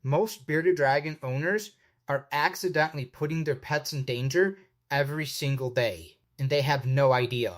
Most bearded dragon owners are accidentally putting their pets in danger every single day, and they have no idea.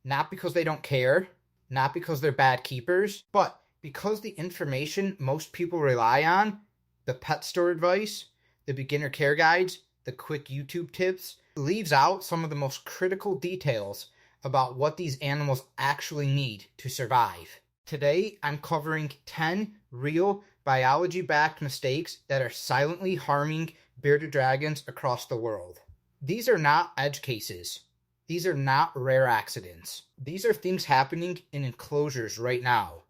Not because they don't care, not because they're bad keepers, but because the information most people rely on, the pet store advice, the beginner care guides, the quick YouTube tips, leaves out some of the most critical details about what these animals actually need to survive. Today, I'm covering 10 real biology-backed mistakes that are silently harming bearded dragons across the world. These are not edge cases. These are not rare accidents. These are things happening in enclosures right now,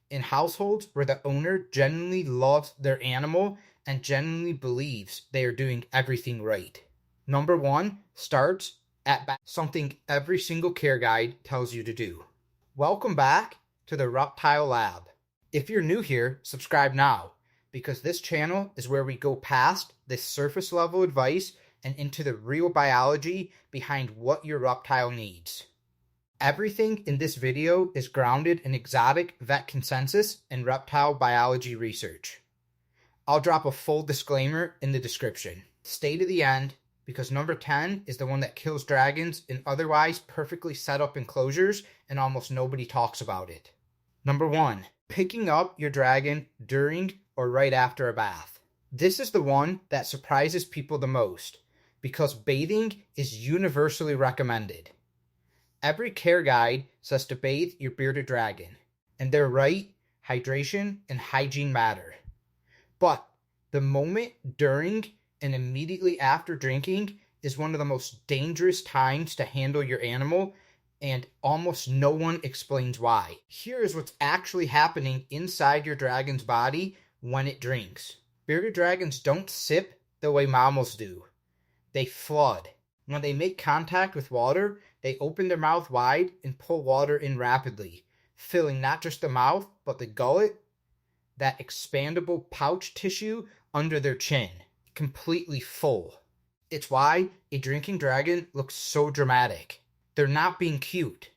in households where the owner genuinely loves their animal and genuinely believes they are doing everything right. Number 1 starts at something every single care guide tells you to do. Welcome back to the Reptile Lab. If you're new here, subscribe now, because this channel is where we go past this surface level advice and into the real biology behind what your reptile needs. Everything in this video is grounded in exotic vet consensus and reptile biology research. I'll drop a full disclaimer in the description. Stay to the end, because number 10 is the one that kills dragons in otherwise perfectly set up enclosures and almost nobody talks about it. Number 1, picking up your dragon during or right after a bath. This is the one that surprises people the most, because bathing is universally recommended. Every care guide says to bathe your bearded dragon, and they're right, hydration and hygiene matter. But the moment during and immediately after drinking is one of the most dangerous times to handle your animal, and almost no one explains why. Here is what's actually happening inside your dragon's body when it drinks. Bearded dragons don't sip the way mammals do. They flood. When they make contact with water, they open their mouth wide and pull water in rapidly, filling not just the mouth, but the gullet, that expandable pouch tissue under their chin, completely full. It's why a drinking dragon looks so dramatic. They're not being cute.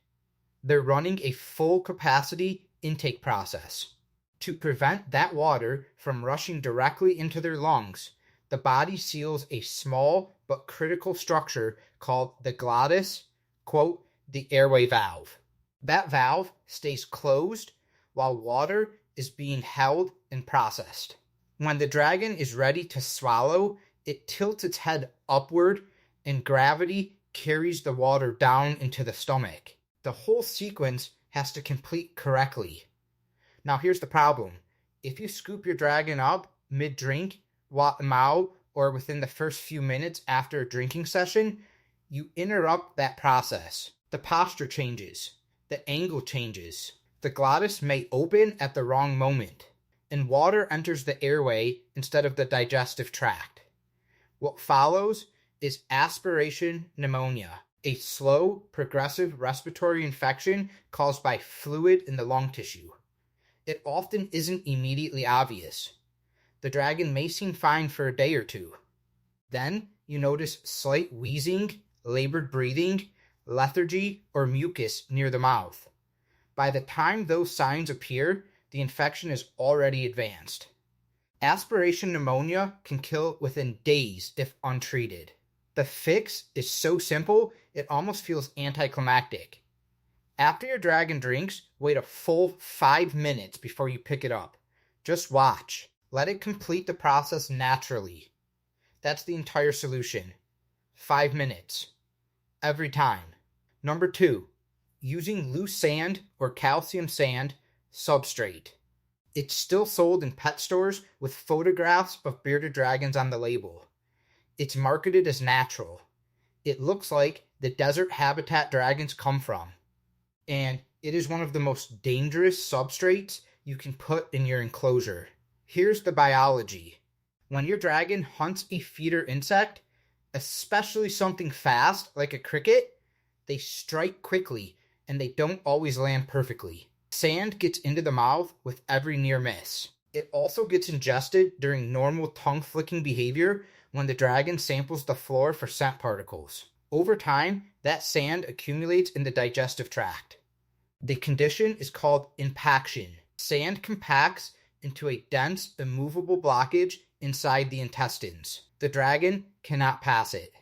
They're running a full capacity intake process. To prevent that water from rushing directly into their lungs, the body seals a small but critical structure called the glottis, quote, the airway valve. That valve stays closed while water is being held and processed. When the dragon is ready to swallow, it tilts its head upward and gravity carries the water down into the stomach. The whole sequence has to complete correctly. Now here's the problem. If you scoop your dragon up mid-drink, walk them out, or within the first few minutes after a drinking session, you interrupt that process. The posture changes. The angle changes. The glottis may open at the wrong moment, and water enters the airway instead of the digestive tract. What follows is aspiration pneumonia, a slow, progressive respiratory infection caused by fluid in the lung tissue. It often isn't immediately obvious. The dragon may seem fine for a day or two. Then you notice slight wheezing, labored breathing, lethargy, or mucus near the mouth. By the time those signs appear, the infection is already advanced. Aspiration pneumonia can kill within days if untreated. The fix is so simple, it almost feels anticlimactic. After your dragon drinks, wait a full 5 minutes before you pick it up. Just watch. Let it complete the process naturally. That's the entire solution. 5 minutes. Every time. Number 2, using loose sand or calcium sand substrate. It's still sold in pet stores with photographs of bearded dragons on the label. It's marketed as natural. It looks like the desert habitat dragons come from. And it is one of the most dangerous substrates you can put in your enclosure. Here's the biology. When your dragon hunts a feeder insect, especially something fast like a cricket, they strike quickly and they don't always land perfectly. Sand gets into the mouth with every near miss. It also gets ingested during normal tongue flicking behavior when the dragon samples the floor for scent particles. Over time, that sand accumulates in the digestive tract. The condition is called impaction. Sand compacts into a dense, immovable blockage inside the intestines. The dragon cannot pass it.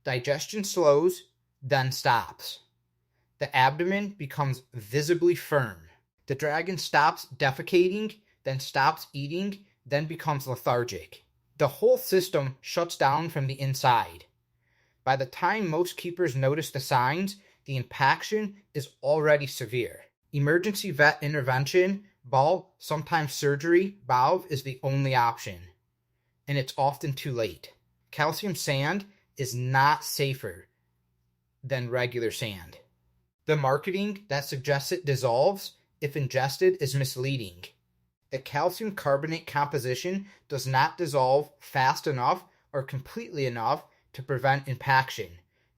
Digestion slows, then stops. The abdomen becomes visibly firm. The dragon stops defecating, then stops eating, then becomes lethargic. The whole system shuts down from the inside. By the time most keepers notice the signs, the impaction is already severe. Emergency vet intervention, ball, sometimes surgery, valve is the only option. And it's often too late. Calcium sand is not safer than regular sand. The marketing that suggests it dissolves if ingested is misleading. The calcium carbonate composition does not dissolve fast enough or completely enough to prevent impaction,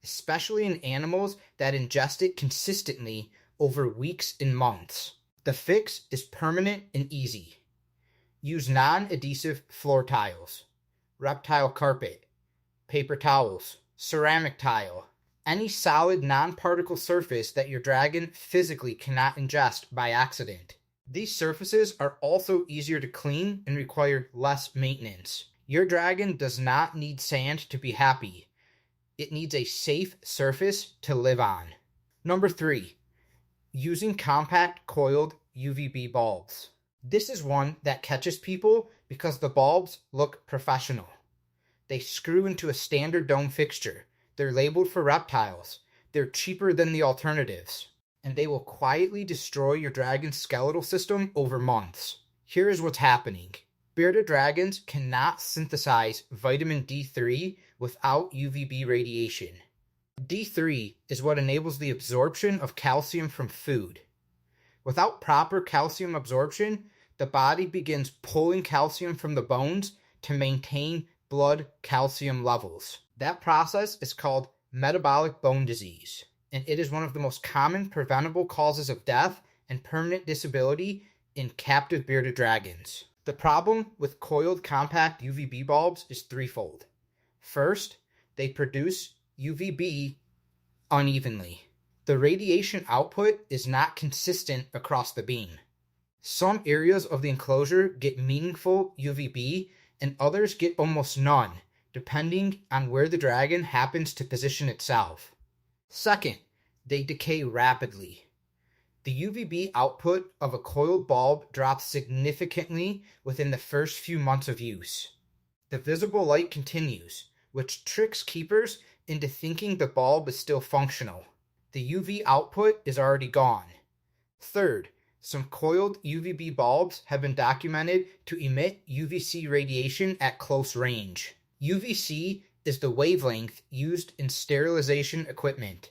especially in animals that ingest it consistently over weeks and months. The fix is permanent and easy. Use non-adhesive floor tiles, reptile carpet, paper towels, ceramic tile, any solid non-particle surface that your dragon physically cannot ingest by accident. These surfaces are also easier to clean and require less maintenance. Your dragon does not need sand to be happy. It needs a safe surface to live on. Number 3, using compact coiled UVB bulbs. This is one that catches people because the bulbs look professional. They screw into a standard dome fixture. They're labeled for reptiles. They're cheaper than the alternatives. And they will quietly destroy your dragon's skeletal system over months. Here is what's happening. Bearded dragons cannot synthesize vitamin D3 without UVB radiation. D3 is what enables the absorption of calcium from food. Without proper calcium absorption, the body begins pulling calcium from the bones to maintain blood calcium levels. That process is called metabolic bone disease, and it is one of the most common preventable causes of death and permanent disability in captive bearded dragons. The problem with coiled compact UVB bulbs is threefold. First, they produce UVB unevenly. The radiation output is not consistent across the beam. Some areas of the enclosure get meaningful UVB and others get almost none, depending on where the dragon happens to position itself. Second, they decay rapidly. The UVB output of a coiled bulb drops significantly within the first few months of use. The visible light continues, which tricks keepers into thinking the bulb is still functional. The UV output is already gone. Third, some coiled UVB bulbs have been documented to emit UVC radiation at close range. UVC is the wavelength used in sterilization equipment.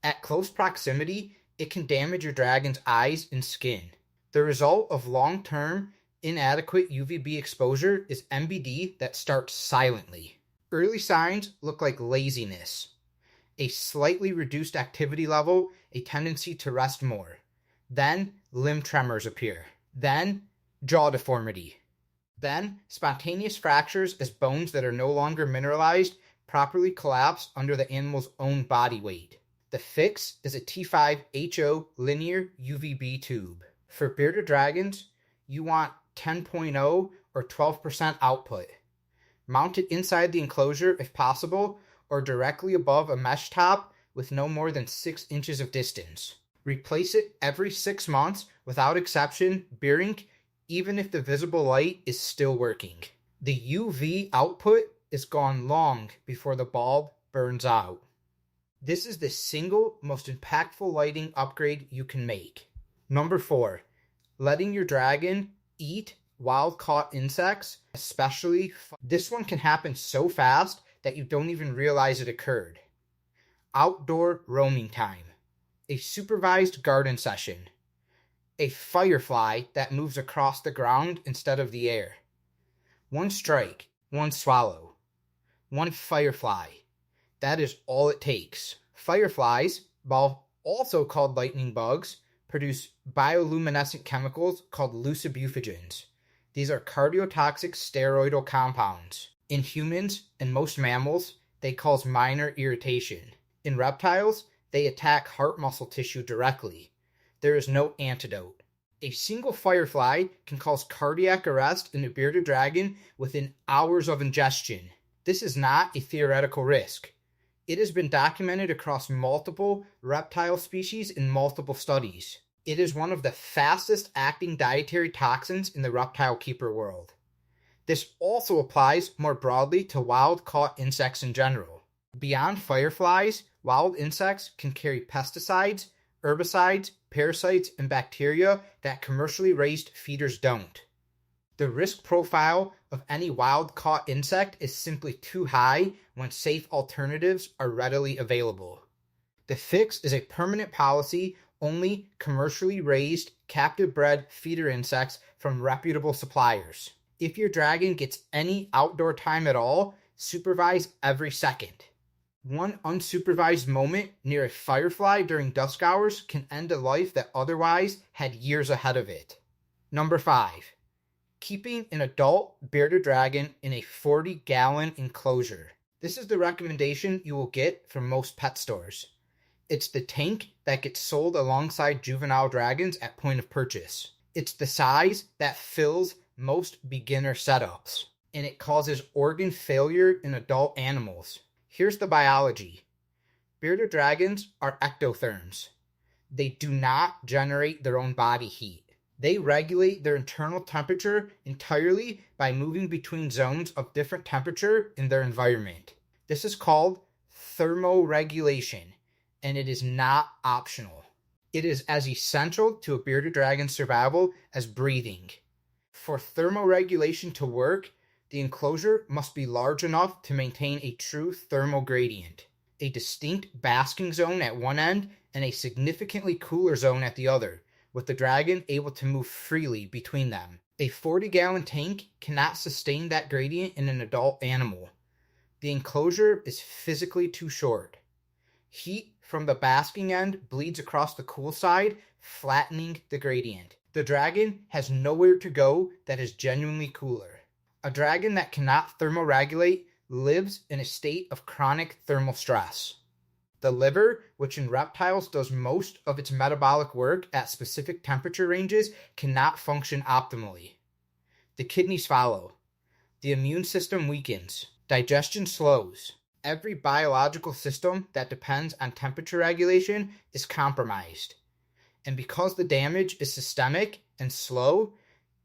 At close proximity, it can damage your dragon's eyes and skin. The result of long-term, inadequate UVB exposure is MBD that starts silently. Early signs look like laziness, a slightly reduced activity level, a tendency to rest more. Then, limb tremors appear. Then, jaw deformity. Then, spontaneous fractures as bones that are no longer mineralized properly collapse under the animal's own body weight. The fix is a T5HO linear UVB tube. For bearded dragons, you want 10.0 or 12% output. Mount it inside the enclosure if possible, or directly above a mesh top with no more than 6 inches of distance. Replace it every 6 months without exception, bearing, even if the visible light is still working. The UV output is gone long before the bulb burns out. This is the single most impactful lighting upgrade you can make. Number 4, letting your dragon eat wild-caught insects, especially. This one can happen so fast that you don't even realize it occurred. Outdoor roaming time. A supervised garden session. A firefly that moves across the ground instead of the air. One strike, one swallow. One firefly. That is all it takes. Fireflies, also called lightning bugs, produce bioluminescent chemicals called lucibuphigins. These are cardiotoxic steroidal compounds. In humans and most mammals, they cause minor irritation. In reptiles, they attack heart muscle tissue directly. There is no antidote. A single firefly can cause cardiac arrest in a bearded dragon within hours of ingestion. This is not a theoretical risk. It has been documented across multiple reptile species in multiple studies. It is one of the fastest acting dietary toxins in the reptile keeper world. This also applies more broadly to wild-caught insects in general. Beyond fireflies, wild insects can carry pesticides, herbicides, parasites, and bacteria that commercially raised feeders don't. The risk profile of any wild-caught insect is simply too high when safe alternatives are readily available. The fix is a permanent policy: only commercially raised, captive-bred feeder insects from reputable suppliers. If your dragon gets any outdoor time at all, supervise every second. One unsupervised moment near a firefly during dusk hours can end a life that otherwise had years ahead of it. Number 5. Keeping an adult bearded dragon in a 40-gallon enclosure. This is the recommendation you will get from most pet stores. It's the tank that gets sold alongside juvenile dragons at point of purchase. It's the size that fills most beginner setups, and it causes organ failure in adult animals. Here's the biology. Bearded dragons are ectotherms. They do not generate their own body heat. They regulate their internal temperature entirely by moving between zones of different temperature in their environment. This is called thermoregulation, and it is not optional. It is as essential to a bearded dragon's survival as breathing. For thermoregulation to work, the enclosure must be large enough to maintain a true thermal gradient, a distinct basking zone at one end and a significantly cooler zone at the other, with the dragon able to move freely between them. A 40-gallon tank cannot sustain that gradient in an adult animal. The enclosure is physically too short. Heat from the basking end bleeds across the cool side, flattening the gradient. The dragon has nowhere to go that is genuinely cooler. A dragon that cannot thermoregulate lives in a state of chronic thermal stress. The liver, which in reptiles does most of its metabolic work at specific temperature ranges, cannot function optimally. The kidneys follow. The immune system weakens. Digestion slows. Every biological system that depends on temperature regulation is compromised. And because the damage is systemic and slow,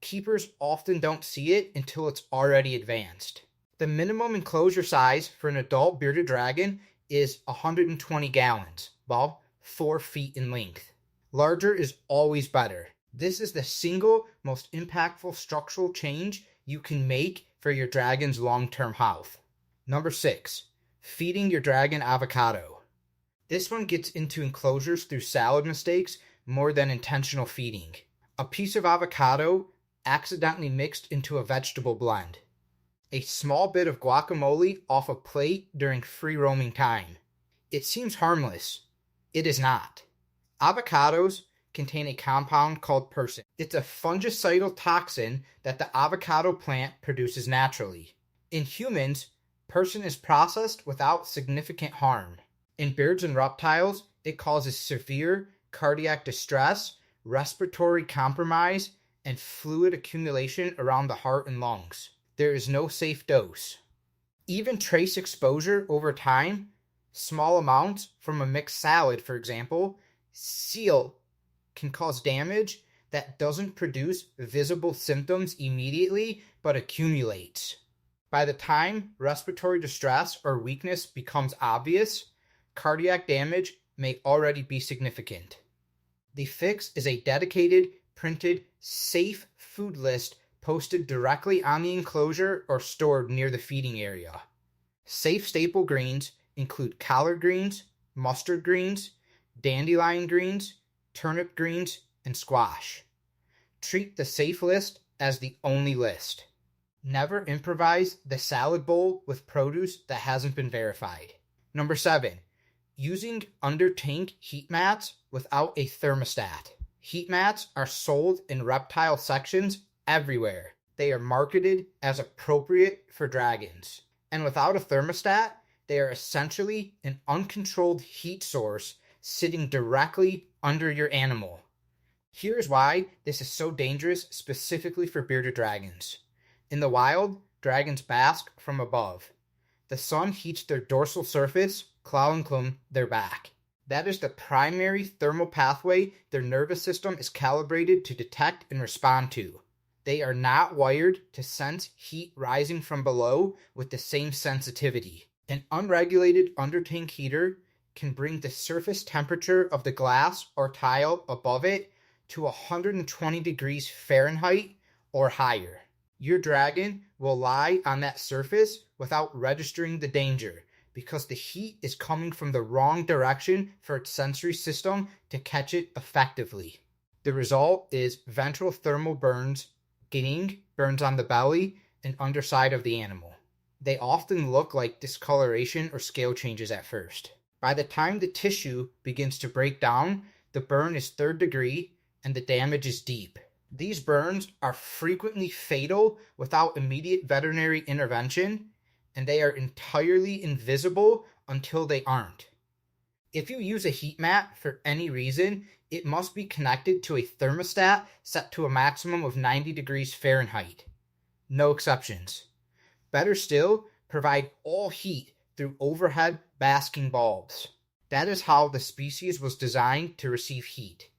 keepers often don't see it until it's already advanced. The minimum enclosure size for an adult bearded dragon is 120 gallons, about 4 feet in length. Larger is always better. This is the single most impactful structural change you can make for your dragon's long-term health. Number 6, feeding your dragon avocado. This one gets into enclosures through salad mistakes more than intentional feeding. A piece of avocado accidentally mixed into a vegetable blend. A small bit of guacamole off a plate during free roaming time. It seems harmless. It is not. Avocados contain a compound called persin. It's a fungicidal toxin that the avocado plant produces naturally. In humans, persin is processed without significant harm. In birds and reptiles, it causes severe cardiac distress, respiratory compromise, and fluid accumulation around the heart and lungs. There is no safe dose. Even trace exposure over time, small amounts from a mixed salad, for example, can cause damage that doesn't produce visible symptoms immediately but accumulates. By the time respiratory distress or weakness becomes obvious, cardiac damage may already be significant. The fix is a dedicated, printed, safe food list posted directly on the enclosure or stored near the feeding area. Safe staple greens include collard greens, mustard greens, dandelion greens, turnip greens, and squash. Treat the safe list as the only list. Never improvise the salad bowl with produce that hasn't been verified. Number 7, using under-tank heat mats without a thermostat. Heat mats are sold in reptile sections everywhere. They are marketed as appropriate for dragons. And without a thermostat, they are essentially an uncontrolled heat source sitting directly under your animal. Here's why this is so dangerous specifically for bearded dragons. In the wild, dragons bask from above. The sun heats their dorsal surface, claviculum, their back. That is the primary thermal pathway their nervous system is calibrated to detect and respond to. They are not wired to sense heat rising from below with the same sensitivity. An unregulated under-tank heater can bring the surface temperature of the glass or tile above it to 120 degrees Fahrenheit or higher. Your dragon will lie on that surface without registering the danger because the heat is coming from the wrong direction for its sensory system to catch it effectively. The result is ventral thermal burns, getting burns on the belly and underside of the animal. They often look like discoloration or scale changes at first. By the time the tissue begins to break down, the burn is third degree and the damage is deep. These burns are frequently fatal without immediate veterinary intervention, and they are entirely invisible until they aren't. If you use a heat mat for any reason, it must be connected to a thermostat set to a maximum of 90 degrees Fahrenheit. No exceptions. Better still, provide all heat through overhead basking bulbs. That is how the species was designed to receive heat.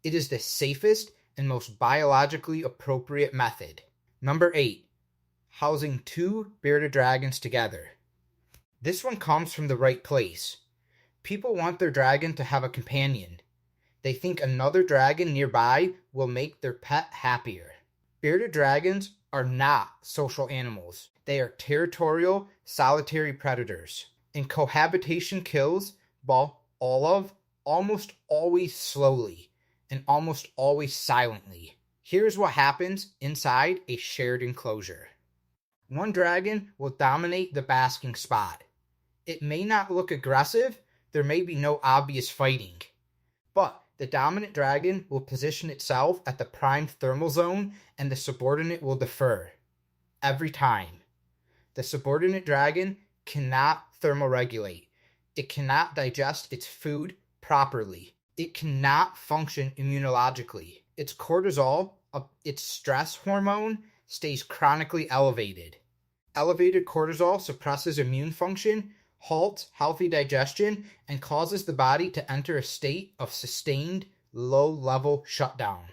It is the safest and most biologically appropriate method. Number 8. Housing 2 bearded dragons together. This one comes from the right place. People want their dragon to have a companion. They think another dragon nearby will make their pet happier. Bearded dragons are not social animals. They are territorial, solitary predators. And cohabitation kills, almost always slowly, and almost always silently. Here's what happens inside a shared enclosure. One dragon will dominate the basking spot. It may not look aggressive, there may be no obvious fighting, but the dominant dragon will position itself at the prime thermal zone and the subordinate will defer. Every time. The subordinate dragon cannot thermoregulate. It cannot digest its food properly. It cannot function immunologically. Its cortisol, its stress hormone, stays chronically elevated. Elevated cortisol suppresses immune function, halts healthy digestion, and causes the body to enter a state of sustained, low-level shutdown.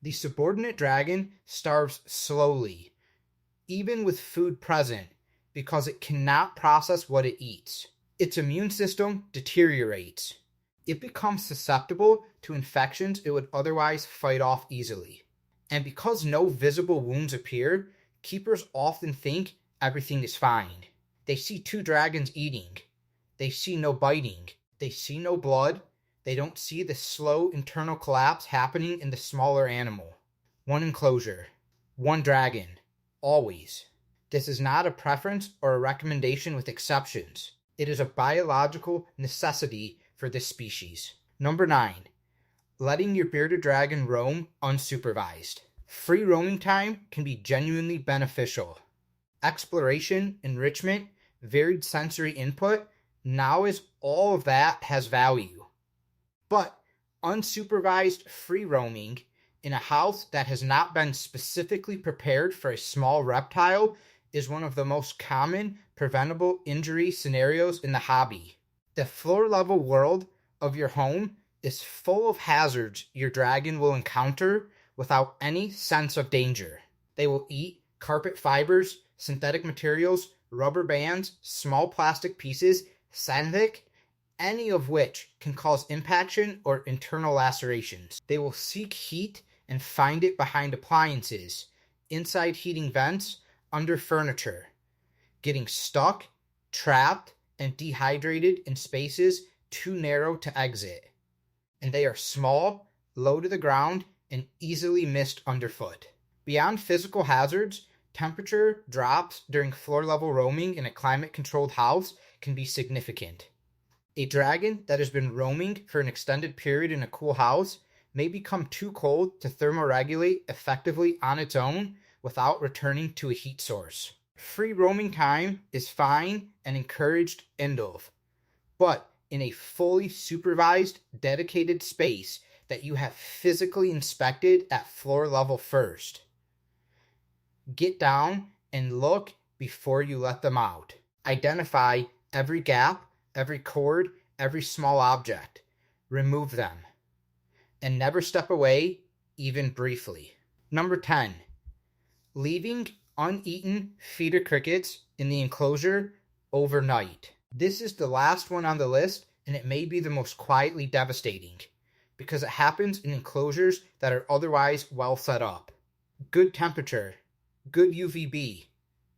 The subordinate dragon starves slowly, even with food present, because it cannot process what it eats. Its immune system deteriorates. It becomes susceptible to infections it would otherwise fight off easily. And because no visible wounds appear, keepers often think everything is fine. They see 2 dragons eating. They see no biting. They see no blood. They don't see the slow internal collapse happening in the smaller animal. One enclosure. One dragon. Always. This is not a preference or a recommendation with exceptions. It is a biological necessity for this species. Number 9. Letting your bearded dragon roam unsupervised. Free roaming time can be genuinely beneficial. Exploration, enrichment, varied sensory input, now is all of that has value. But unsupervised free roaming in a house that has not been specifically prepared for a small reptile is one of the most common preventable injury scenarios in the hobby. The floor-level world of your home is full of hazards your dragon will encounter without any sense of danger. They will eat carpet fibers, synthetic materials, rubber bands, small plastic pieces, synthetic, any of which can cause impaction or internal lacerations. They will seek heat and find it behind appliances, inside heating vents, under furniture, getting stuck, trapped, and dehydrated in spaces too narrow to exit. And they are small, low to the ground, and easily missed underfoot. Beyond physical hazards, temperature drops during floor-level roaming in a climate-controlled house can be significant. A dragon that has been roaming for an extended period in a cool house may become too cold to thermoregulate effectively on its own without returning to a heat source. Free roaming time is fine and encouraged end of, but in a fully supervised, dedicated space that you have physically inspected at floor level first. Get down and look before you let them out. Identify every gap, every cord, every small object. Remove them. And never step away, even briefly. Number 10. Leaving uneaten feeder crickets in the enclosure overnight. This is the last one on the list, and it may be the most quietly devastating because it happens in enclosures that are otherwise well set up. Good temperature, good UVB,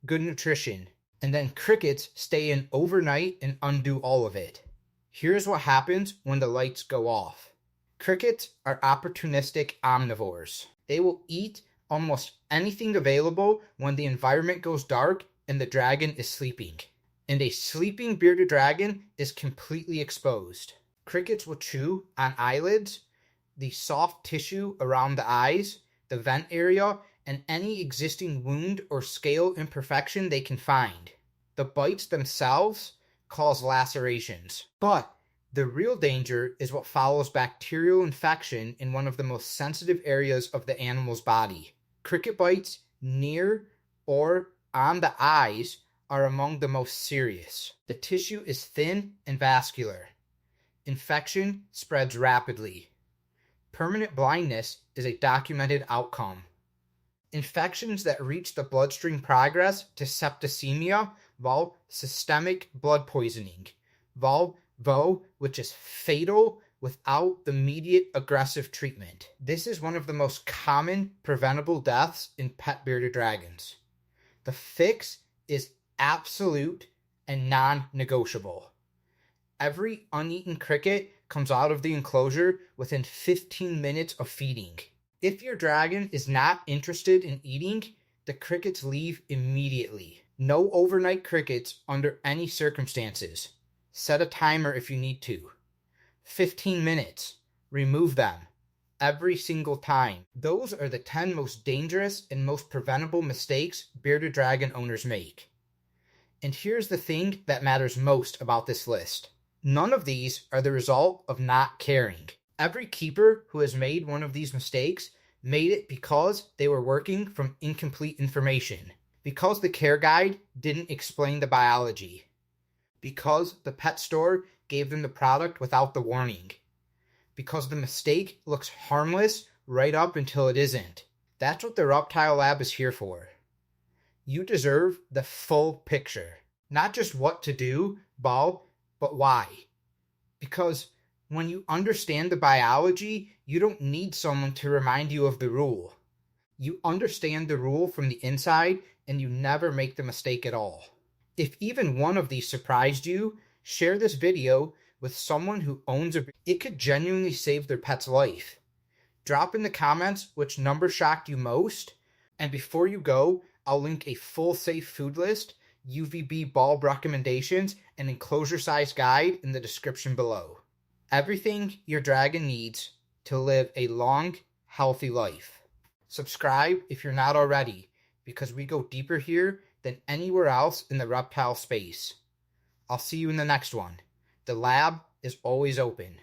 good nutrition, and then crickets stay in overnight and undo all of it. Here's what happens when the lights go off. Crickets are opportunistic omnivores. They will eat almost anything available when the environment goes dark and the dragon is sleeping. And a sleeping bearded dragon is completely exposed. Crickets will chew on eyelids, the soft tissue around the eyes, the vent area, and any existing wound or scale imperfection they can find. The bites themselves cause lacerations. But the real danger is what follows bacterial infection in one of the most sensitive areas of the animal's body. Cricket bites near or on the eyes are among the most serious. The tissue is thin and vascular. Infection spreads rapidly. Permanent blindness is a documented outcome. Infections that reach the bloodstream progress to septicemia, while systemic blood poisoning, VO, which is fatal without the immediate aggressive treatment. This is one of the most common preventable deaths in pet bearded dragons. The fix is absolute and non-negotiable. Every uneaten cricket comes out of the enclosure within 15 minutes of feeding. If your dragon is not interested in eating, the crickets leave immediately. No overnight crickets under any circumstances. Set a timer if you need to. 15 minutes. Remove them. Every single time. Those are the 10 most dangerous and most preventable mistakes bearded dragon owners make. And here's the thing that matters most about this list. None of these are the result of not caring. Every keeper who has made one of these mistakes made it because they were working from incomplete information. Because the care guide didn't explain the biology. Because the pet store gave them the product without the warning. Because the mistake looks harmless right up until it isn't. That's what the Reptile Lab is here for. You deserve the full picture. Not just what to do, but why. Because when you understand the biology, you don't need someone to remind you of the rule. You understand the rule from the inside, and you never make the mistake at all. If even one of these surprised you, share this video with someone who owns a... It could genuinely save their pet's life. Drop in the comments which number shocked you most, and before you go, I'll link a full safe food list, UVB bulb recommendations, and enclosure size guide in the description below. Everything your dragon needs to live a long, healthy life. Subscribe if you're not already, because we go deeper here than anywhere else in the reptile space. I'll see you in the next one. The lab is always open.